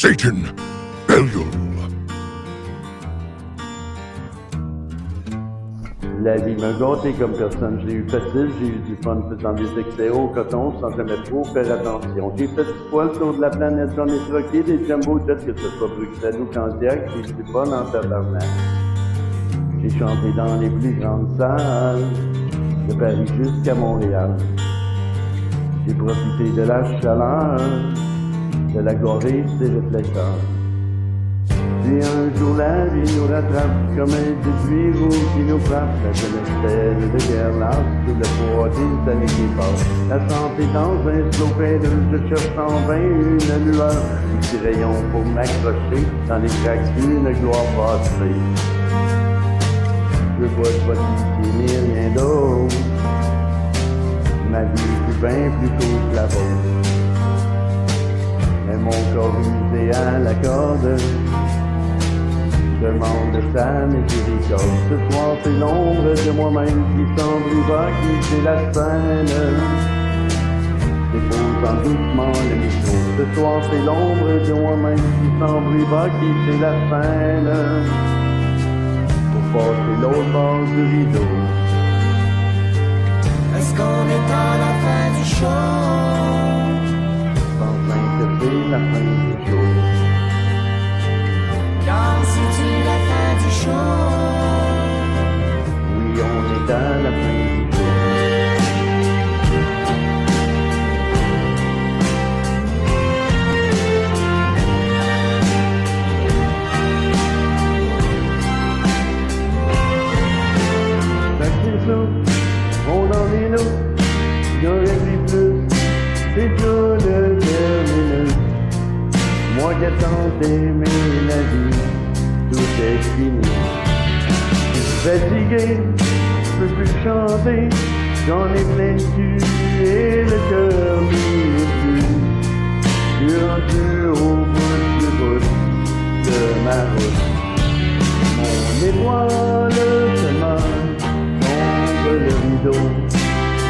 Satan, Belial. La vie m'a gâté comme personne. J'ai eu facile, j'ai eu du fun faisant des excès au coton sans jamais trop faire attention. J'ai fait du poil sur de la planète, j'en ai troqué des jumbo jets, que ce soit Bruxelles ou Candiac, j'ai du fun en tabarnak. J'ai chanté dans les plus grandes salles, de Paris jusqu'à Montréal. J'ai profité de la chaleur, de la gloire et des réflecteurs. Si un jour la vie nous rattrape comme un déduit rouge qui nous frappe, la jeunesse telle de guerre lasse sous le poids des années qui passent. La santé dans un slow fader, je cherche en vain une lueur, un petit rayon pour m'accrocher dans les cracks d'une gloire passée. Je veux pas de pitié ni rien d'autre, ma vie est bien plus cool que la vôtre. Mais mon corps usé à la corde demande sa miséricorde. Ce soir c'est l'ombre de moi-même qui semble va quitter la scène. Déposant doucement le micro. Ce soir c'est l'ombre de moi-même qui semble va quitter la scène. Pour passer l'autre bord du rideau. Est-ce qu'on est à la fin du show? Sans que c'est la fin du show. Car c'est-tu la fin du show? Oui, on est à la fin du show. Sacré soupe, on en est nous, y'aurait pris plus, c'est tout le terminus. Moi qui ai tant aimé la vie, tout est fini. Je suis fatigué, je peux plus chanter, j'en ai plein le cul et le cœur mis plus. Je suis rendu au bout de ma route. Mon étoile se meurt, tombe le rideau.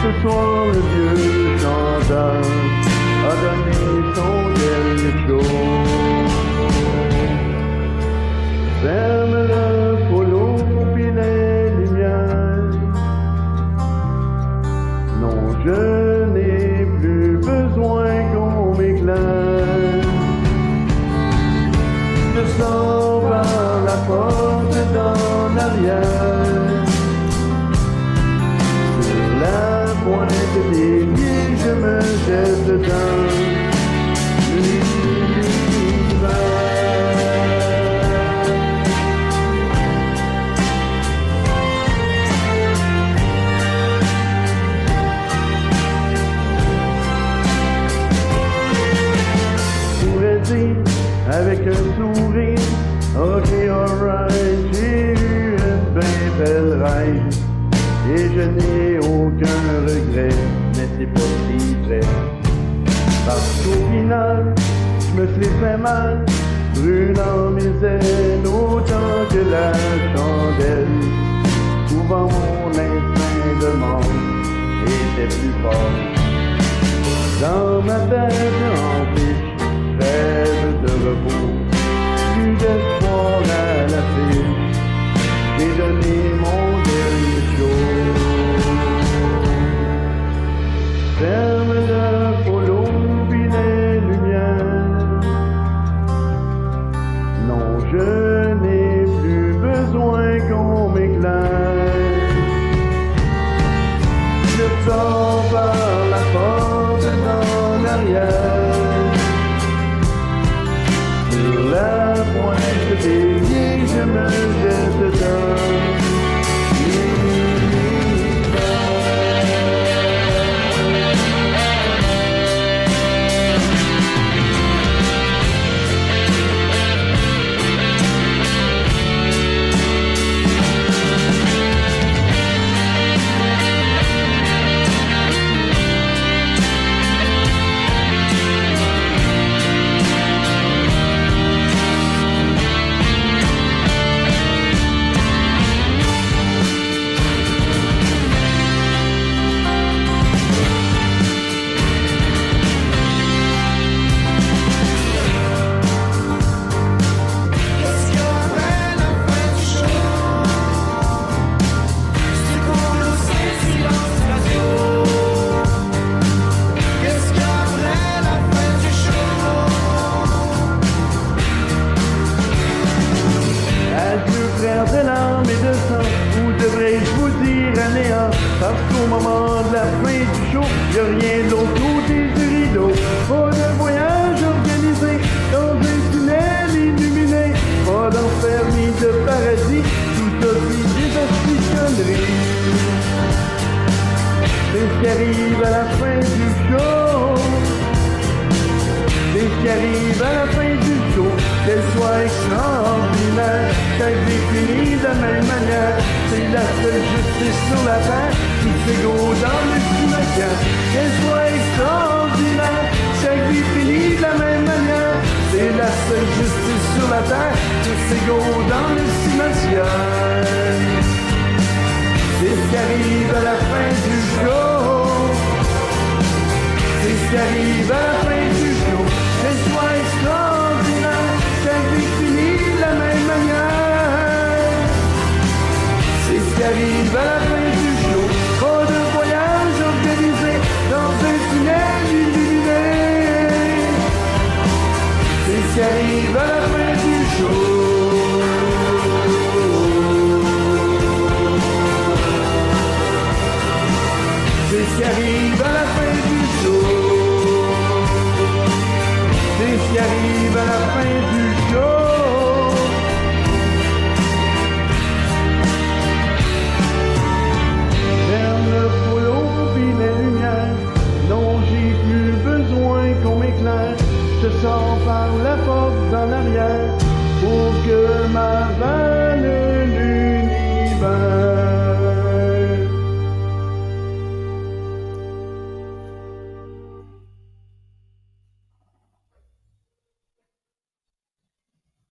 Ce soir le vieux chanteur a donné son dernier show. Ferme le polo puis les lumières. Non, je n'ai plus besoin qu'on m'éclaire. Je sors par la porte d'en arrière. Sur la pointe des pieds, je me jette dedans. Avec un sourire, ok, alright, j'ai eu une bien belle ride. Et je n'ai aucun regret, mais c'est pas si vrai. Parce qu'au final, je me suis fait mal, brûlant mes ailes autant que la chandelle. Souvent mon instinct de mort était plus fort. Dans ma tête en fiche, rêve de repos, plus d'espoir à la fiche, j'ai donné mon dernier show. Ferme le polo puis les lumières. Non, je n'ai plus besoin qu'on m'éclaire. Je sors par la porte dans l'arrière. Sur la pointe des pieds, je me jette dedans. philosophie, des astuces conneries. C'est ce qui arrive à la fin du show. C'est ce qui arrive à la fin du show. Qu'elle soit extraordinaire, chaque vie finit de la même manière. C'est la seule justice sur la terre, tous égaux dans le cimetière. Qu'elle soit extraordinaire, chaque vie finit de la même manière. C'est la seule justice sur la terre, tous égaux dans le cimetière. C'est ce qui arrive à la fin du show. C'est ce qui arrive à la fin du show. Qu'elle soit extraordinaire, chaque vie finit de la même manière. C'est ce qui arrive à la fin du show. Trop de voyages organisés dans un tunnel illuminé. C'est ce qui arrive à la fin du show. C'est ce qui arrive à la fin du show. C'est ce qui arrive à la fin du show. Ferme le polo puis les lumières. Non, j'ai plus besoin qu'on m'éclaire. Je sors par la porte dans l'arrière pour que ma vague